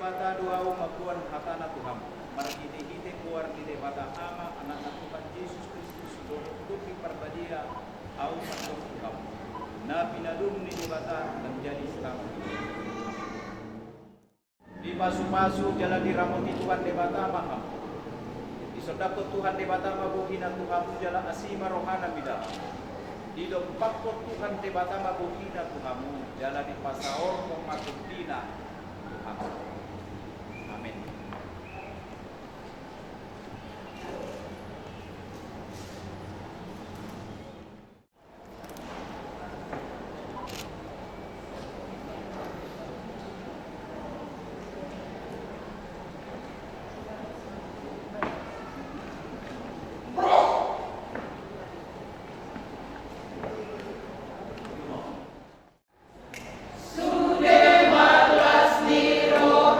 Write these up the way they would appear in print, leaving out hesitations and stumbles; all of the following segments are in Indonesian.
bata doa makuan hatana Tuhan. Markite-kite kuar di bata ama anak Tuhan Yesus Kristus tutupi perbadia au masuk Tuhan. Na pinadum ni bata menjadi selamat. Di pasu-pasu jalan diramuti Tuhan di bata maham. Di sodapot Tuhan di bata mabuhina Tuhan jalan asima rohana bidah. Di dompakot Tuhan di bata mabuhina Tuhan jalan di pasaor memakutina Tuhan. Amin. Sude matlas niro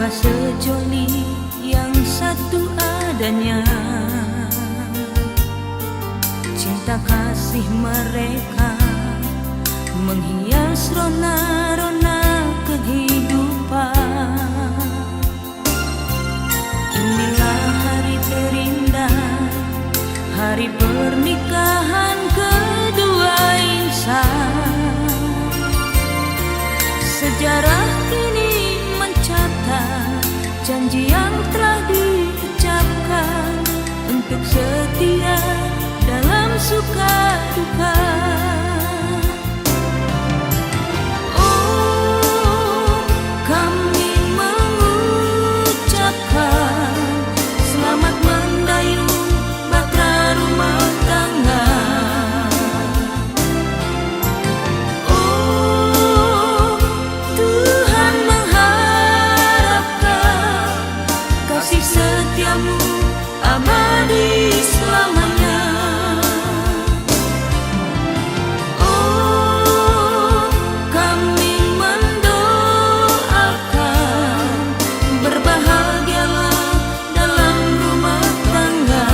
Dua sejoli yang satu adanya, cinta kasih mereka menghias rona-rona kehidupan. Inilah hari terindah, hari pernikahan kedua insan. Sejarah kini mencatat janji yang telah diucapkan untuk setia dalam suka duka. Oh, kami mengucapkan selamat mendayung bahtera rumah tangga. Oh, Tuhan mengharapkan kasih setiamu abadi selamanya. Oh, kami mendoakan berbahagialah dalam rumah tangga.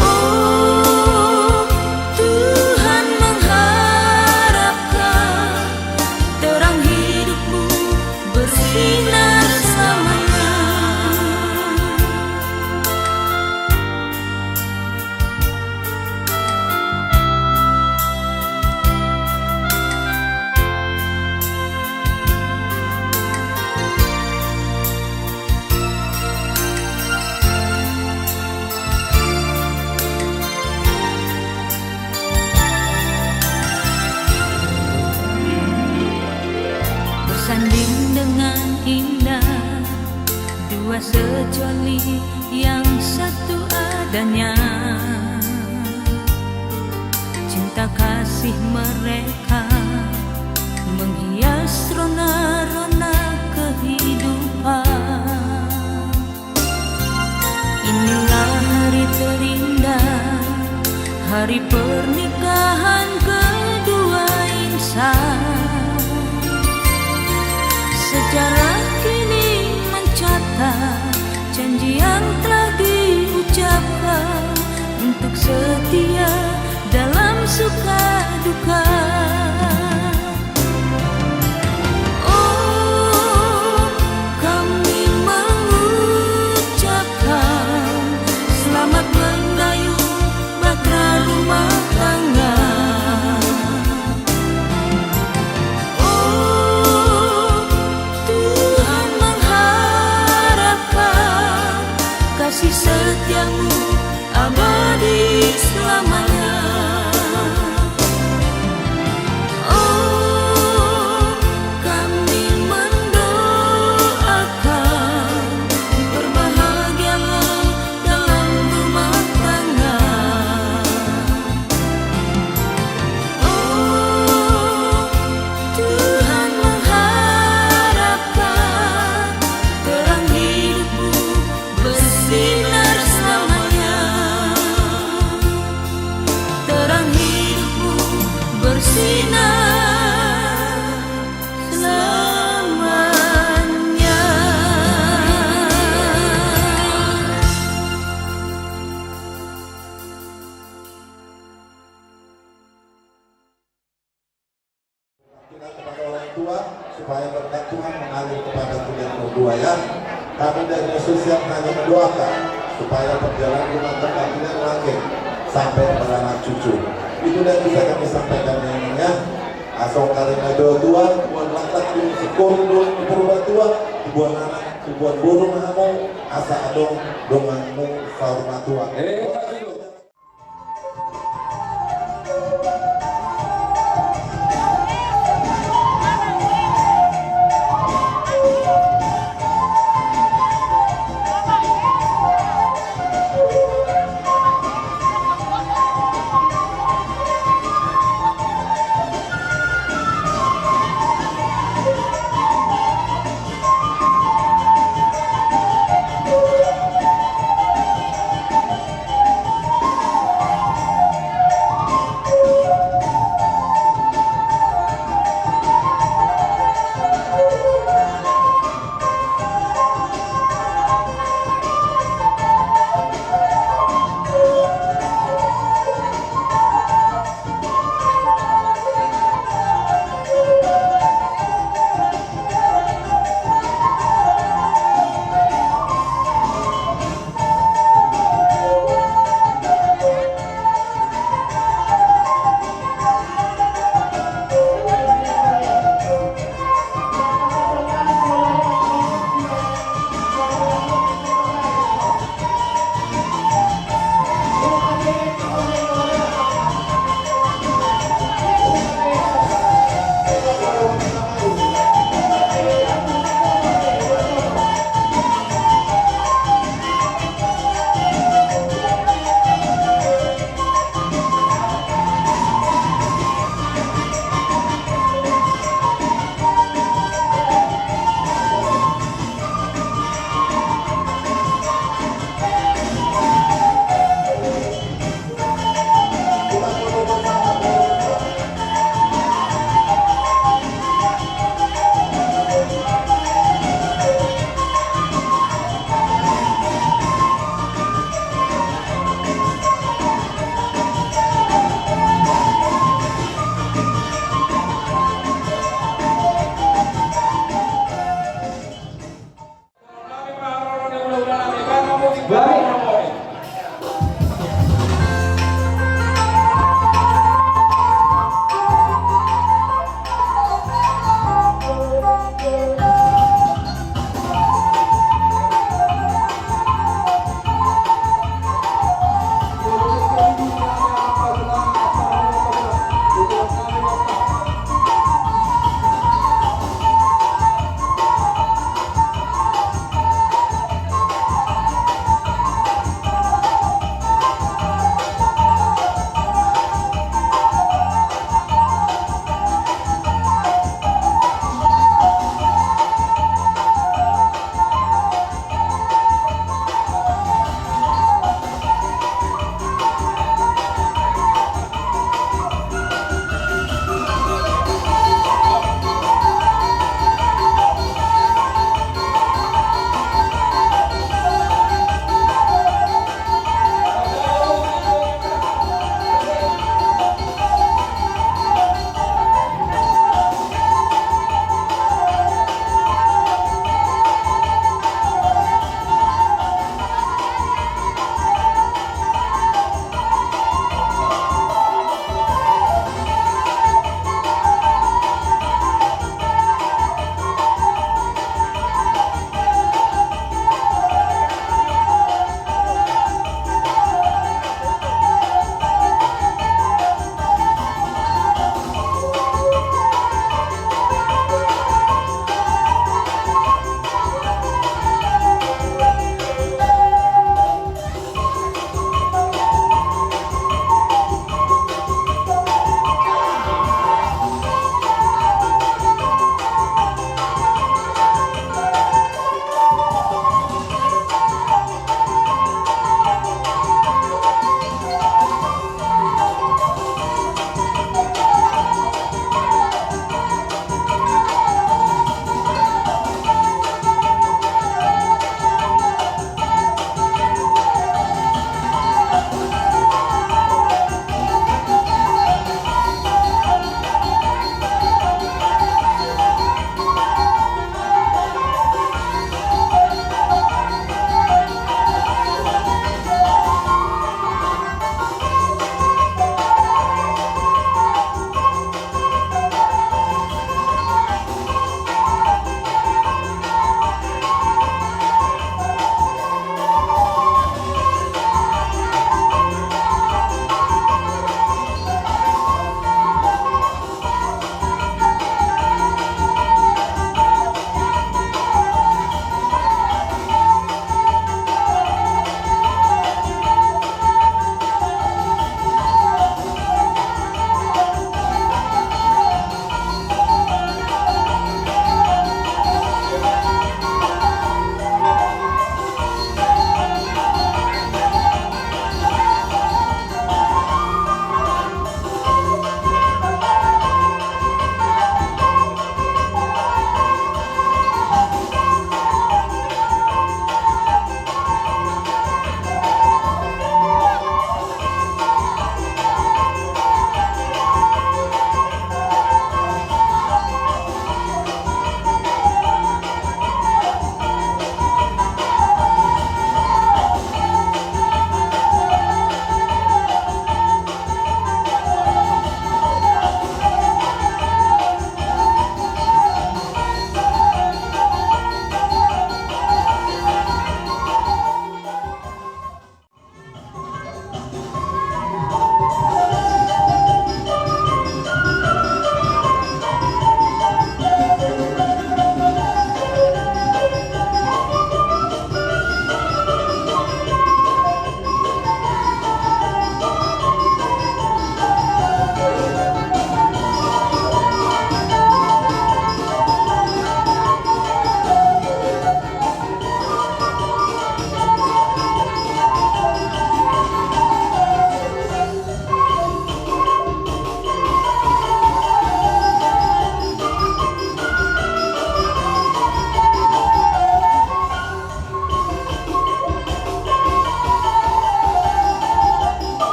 Oh, Tuhan mengharapkan terang hidupmu bersinar selamanya. Bersanding dengan indah dua sejoli yang satu adanya, cinta kasih mereka menghias rona-rona kehidupan. Inilah hari terindah, hari pernikahan kedua insan. Sejarah kini mencatat janji yang telah diucapkan untuk setia dalam suka duka. Oh, kami mengucapkan selamat mendayung bahtera rumah tangga. Kasih setiamu abadi selamanya. Oh, kami mendoakan berbahagialah dalam rumah tangga. Oh, Tuhan mengharapkan terang hidupmu bersinar selamanya. Terang hidupmu bersinar selamanya. Kita kepada orang tua supaya berkat Tuhan mengalir kepada kalian berdua ya. Kami dari Yesus yang hanya mendoakan supaya perjalanan rumah tangga kalian langgeng sampai kepada anak cucu. Itu yang bisa kami sampaikan ini ya. Asal kalian dua buat laki-laki sekolah dulu berubah tua, buat anak, buat burung kamu, asa adong donganmu saurma tua.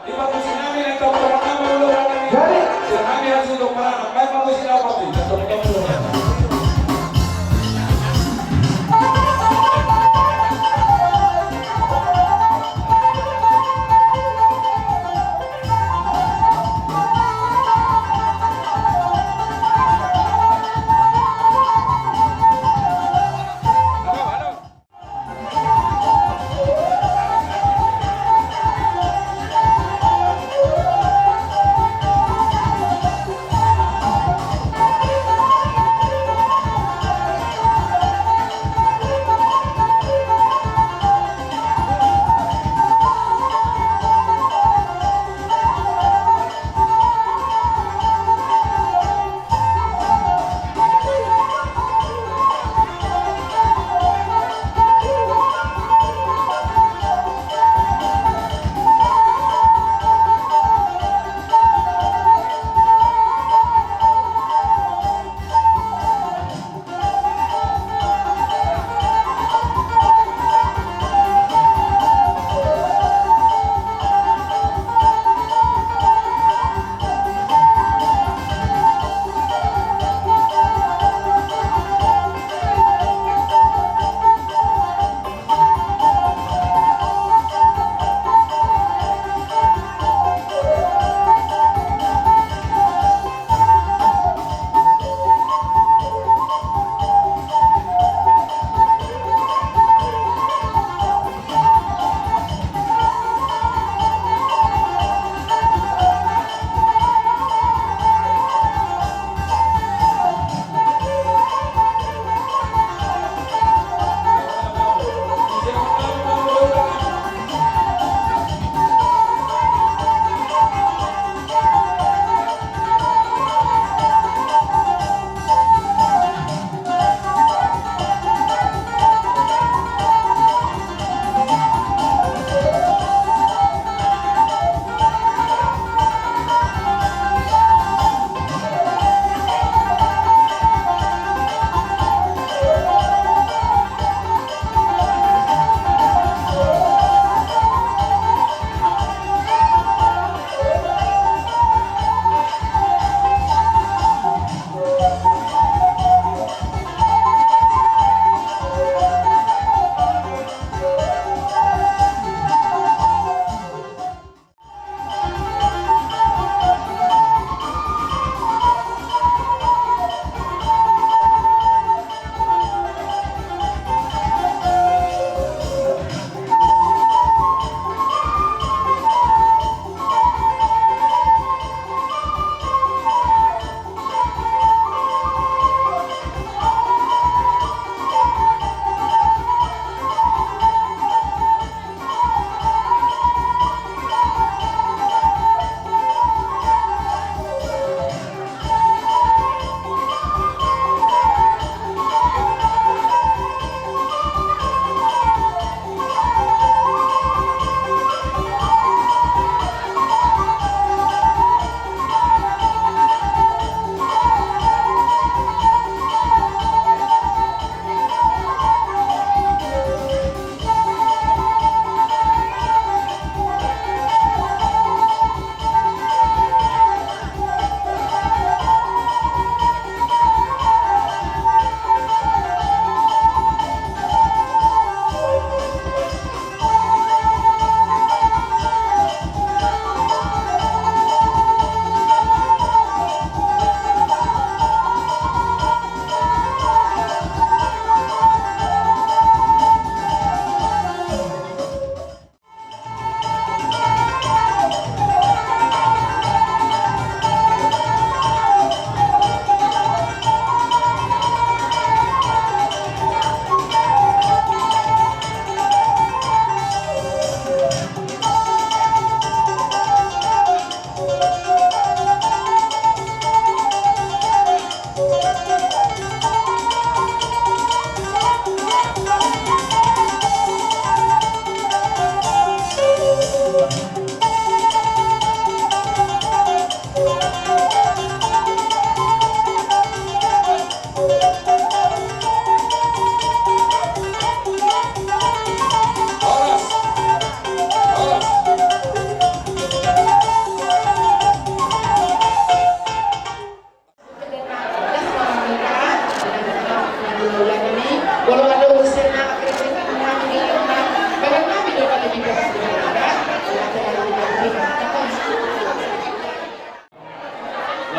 Ipapusin namin ang kapag-nama ulo namin. Sila kami ang sundok para may papusin ako pati. Kapag-nama ulo namin.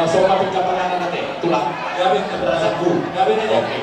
Nah, soal pencapaian nanti tulang. Gabin keberadaanku. Gabin aja. Oke.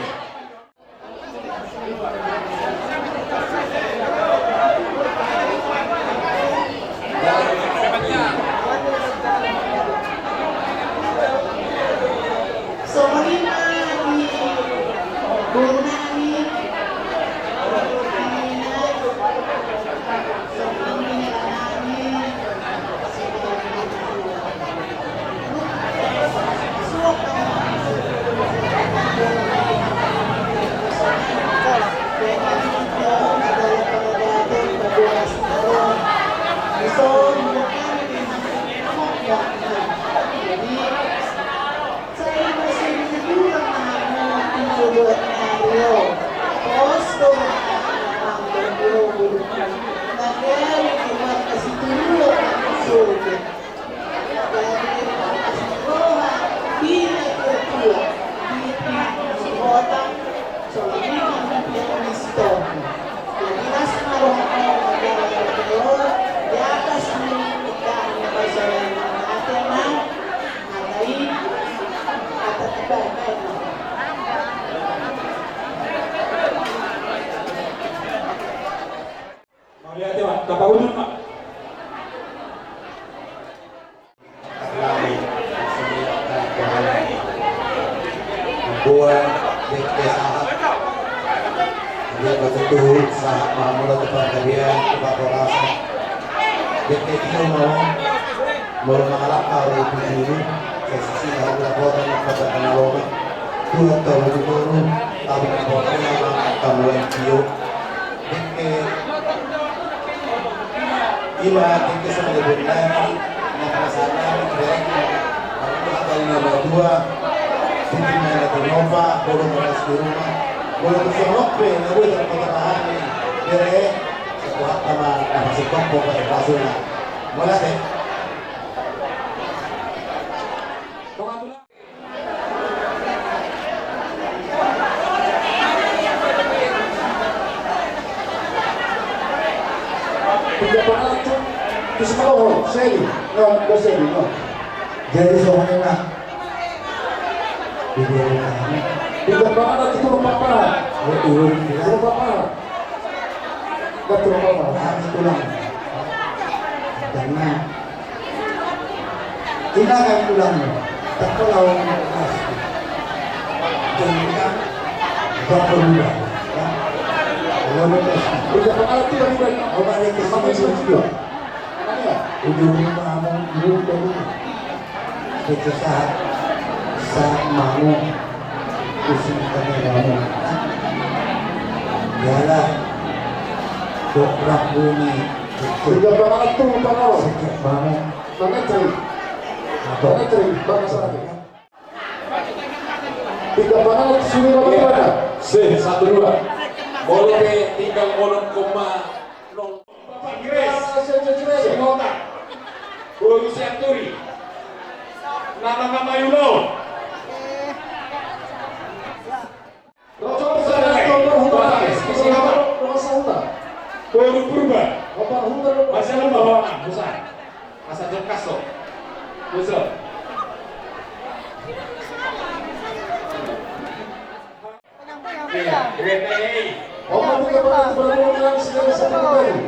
Lihat ya, Pak. Tanpa udut, Pak. Buat saat dia betul saat mamula depan kalian tempat orasi dia mau mengalap hari ini sesi hari laporan kepada pengelola dua tahun dulu tapi laporan memang kamu yang cium iba tinggi sama lebih lagi nakasana direct aku kali nomor 2 Sini di Nova, boleh meras di rumah, boleh ke Solope, nabi terpotong ini, jadi sebuah nama masih kompok pada kasusnya, boleh deh. Tiga penalti di sekolah, seri, no. Jadi semuanya tiga penalti itu apa? Itu apa? Betul apa? Harus pulang. Karena kita akan pulang. Tak kalau jangan berubah. Tiga penalti yang baik. Obat yang kesini juga. Ujungnya kamu belum tahu. Saat mau pusing kamu jalan dobrak bumi tiga penalti panau sekejap banget mana ceri bangsa lagi tiga penalti sudah bagaimana C 1-2. Boleh tinggal 0,0. Bapak Grace Simota Guru Septuri nama Yulo Baru Purba masalah bawaan besar masa Jekaso besar Obat tiga penalti berbulan sudah sepak baru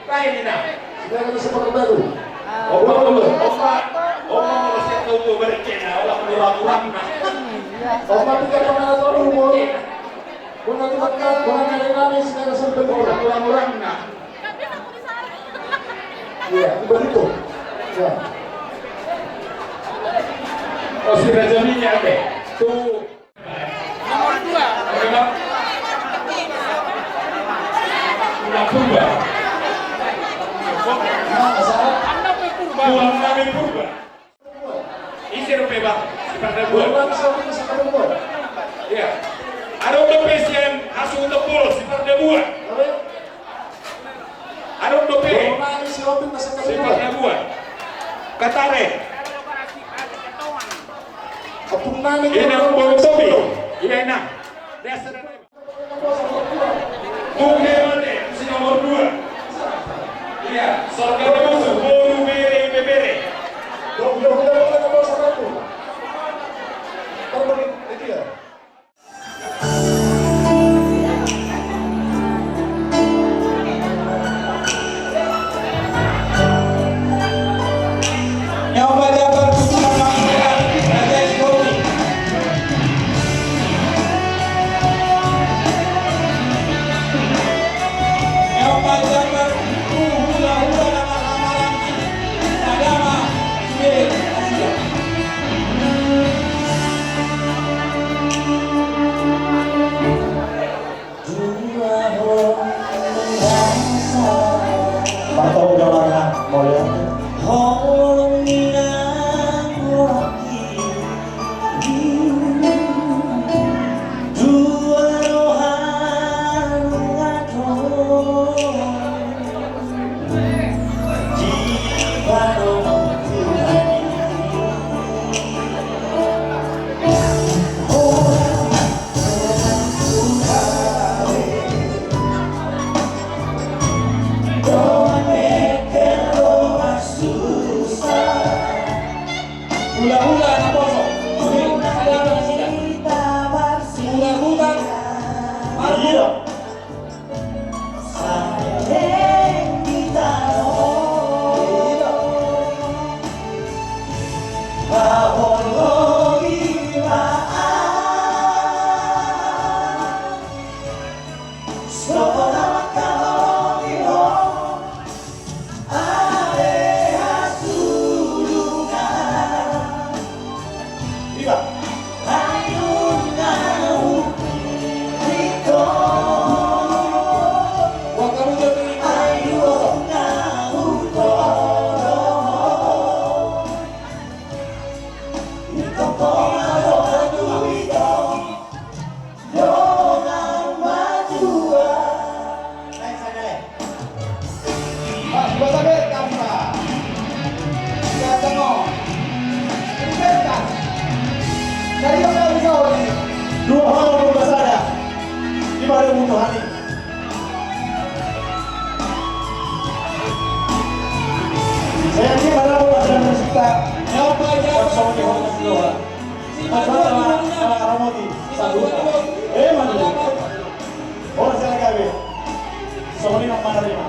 kain ini sudah sepak baru obat saya tahu berkena olah kurang obat tiga penalti baru Bukan nari sudah sampai kurang iya begitu ya oh sudah jaminnya apa tuh nomor 2 Purba Tuan kami Purba isi rupiah bang seperti buat iya ada untuk pasien hasil untuk pul seperti buat ada untuk seperti buat katare ini untuk tobi iya enak dasar Bukemane si nomor 2 iya sorga musuh bolu bere bebere Hula-hula na poso. Hula-hula. Marco. Dua hal berbahasa di mana kebutuhan ini. Saya ini pada bahasa kita. Sama di hotel kedua. Sama Ramoti. Mana tu? Orang saya kawin. Sama ni nak mana lima.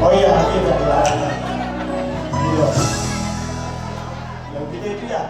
Oh iya, kita yang kita itu ya.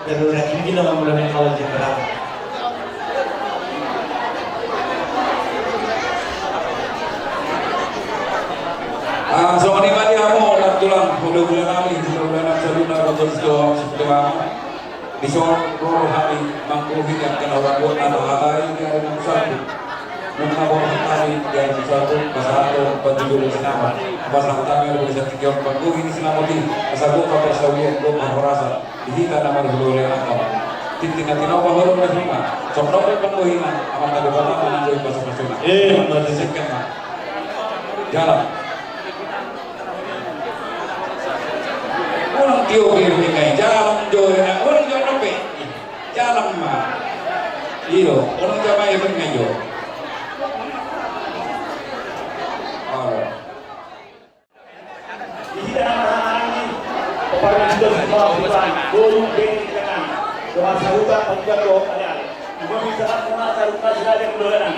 Darurat ini kita nggak boleh kalau jenderal. Selamat pagi kamu, kebetulan mudah-mudahan kami mudah-mudahan sebelumnya betul setelah di seluruh hari mangkuhin yang kena waktu atau hari yang ada satu menabur hari yang satu pasal penjujur senama pasal kami yang bisa tiga mangkuhin senamoti pasal gua kapal sawian gua mahorasa dihita nama dulu oleh angkau tintin nanti nopo baru menerima sok nopo pangkuhinan amat ada kata menanggung pasal pasal berdesakan mah jalan orang tiup ini jalan joy orang joy nope jalan mah iyo orang coba yang mengajo Di dalam orang ini, kepada kita semua bukan boleh dengan doa saruta penggal doa kalian. Ibu bisa semua saruta sudah ada kedoleran.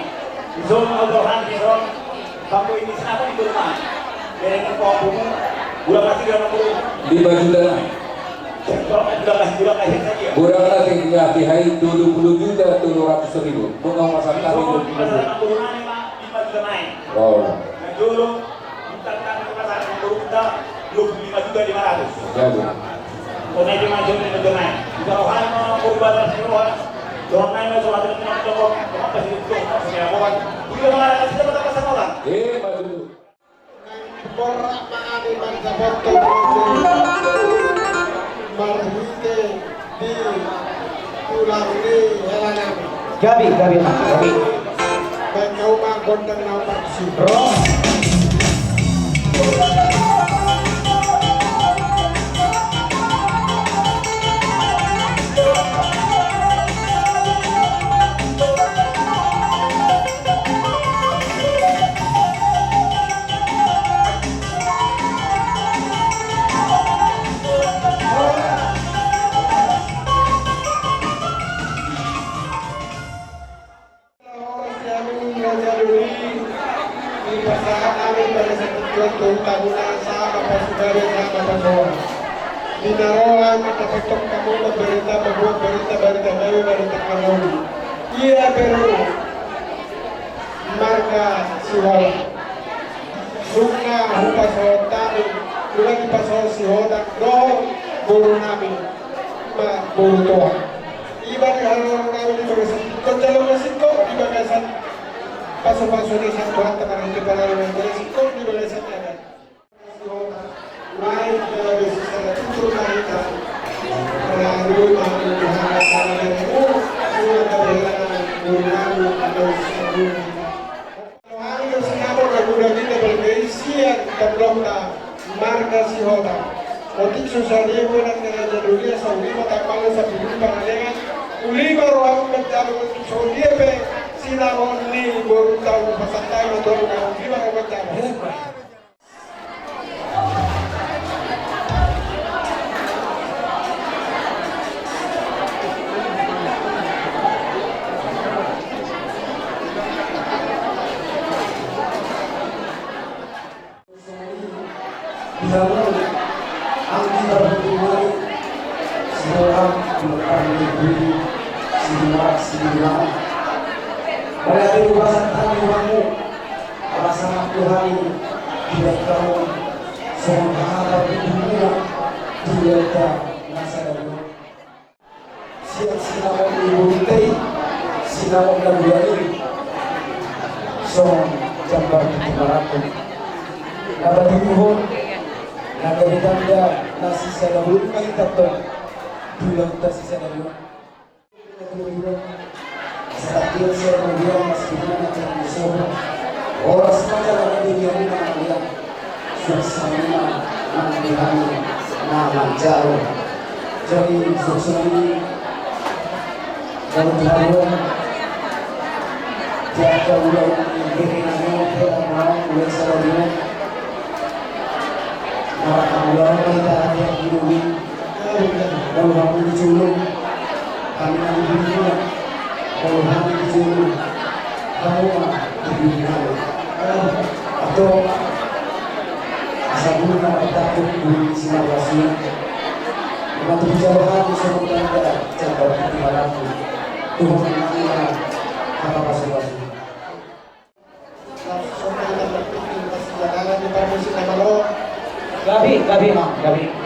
Di zona Al-Quran di zona kampung ini kenapa di rumah? Dengan kampung bulan masih dalam bulan. 5 juta. Bulan kasih saja. Bulan kasih ya dihai 20.700.000. Bukan masalah kami 20 juta. Masalah bulan ini 5 juta naik. Oh. Dulu kita masalah bulan kita 25.500. Jadi. Kone di maju di negara. Kalau hal mau perubahan semua, doang naik cuma ada teman toko, apa sih itu? Ya bukan. Kita malah kita dapat apa sama orang? Maju. Borak maani marzaboto marhite di tulang di helanan. Gabi. Banyau mah gondang nau taksi. Dinaroan matapatok kamu berita membuat berita baru terkenal. Iya Peru marga siwala Luna hupa sotani Luna di pasal sihodak do buru nami ma buru toa iba di halo nami di bagasan konjalo masiko di bagasan paso-paso di satu hantar karena di balai masiko di bagasan ada naik dari sisa itu naik Otik susahnya bukan kerja dunia Saudi tak malu satu dulu pangalengan ulima roh berjalan untuk Saudi be sinaron ni baru tahu pasantai motor kalau ulima roh berjalan. Namun, ang ibarbuhay seorang berpandai sinimang berada di bahasan Tuhanmu alasan Tuhan tidak tahu sementara di dunia tidak masa lalu siap sinamang dibunutai sinamang dan duani jambar di Maratu nabati Tuhan Nagaganda na si Salahul kay Tato Tulang ta si Salahul sa takil sa mga mas pinana at ang oras pa sa nagagigyan ng mga ilang suksama ng bilang na manjaro jadi suksama dan tuhan tiada ulang yang kaya marang ulang Salahul Orang kita ada yang hidup kalau kamu diculung kami nanti dibunuh kalau kamu diculung kamu dibunuh atau asal guna takut di sinar wasiat membantu jauhan di semua tanda jaga di malamku Tuhan mengalah apa masing-masing Gabi.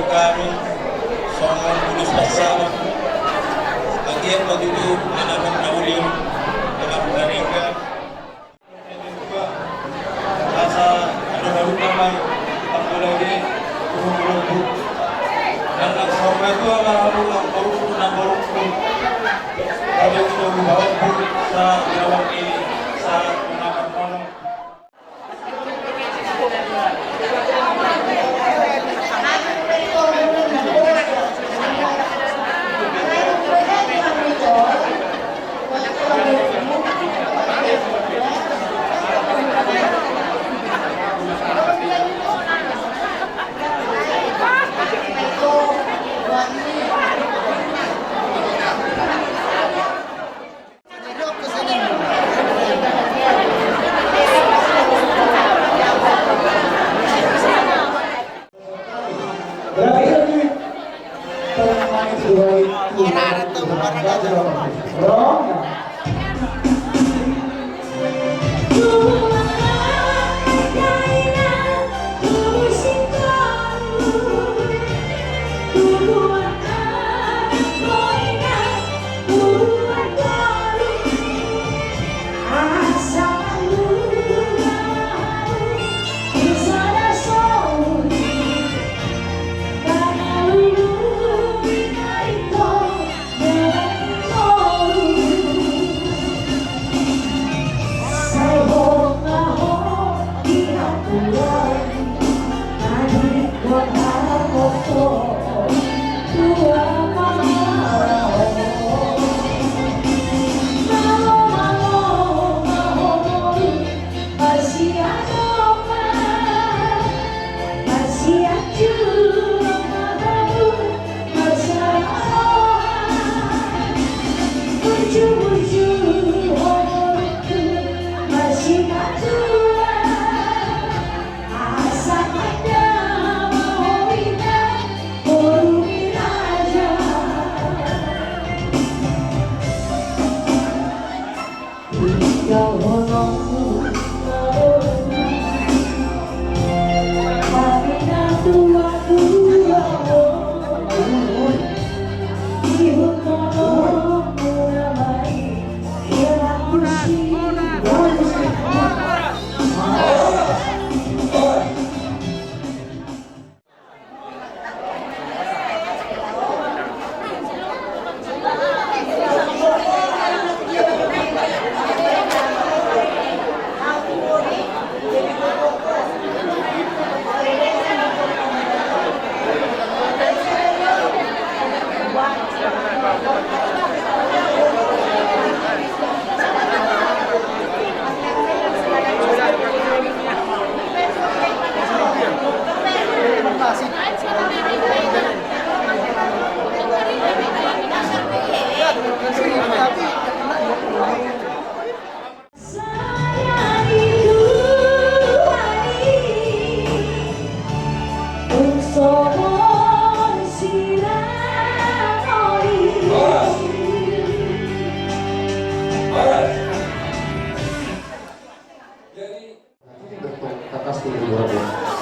kami soal lulus bersama bagian begitu anak-anak naulim dalam mereka juga rasa baru kamai apalagi umur dan sama itu adalah baru kalau itu bawa pun saat jawab ini saat menangkap orang.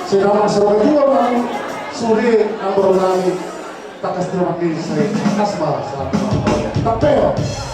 Sirama sebagai dua orang suri ang berulangin takas terima kasih saya kasih malah selamat. Tapeo.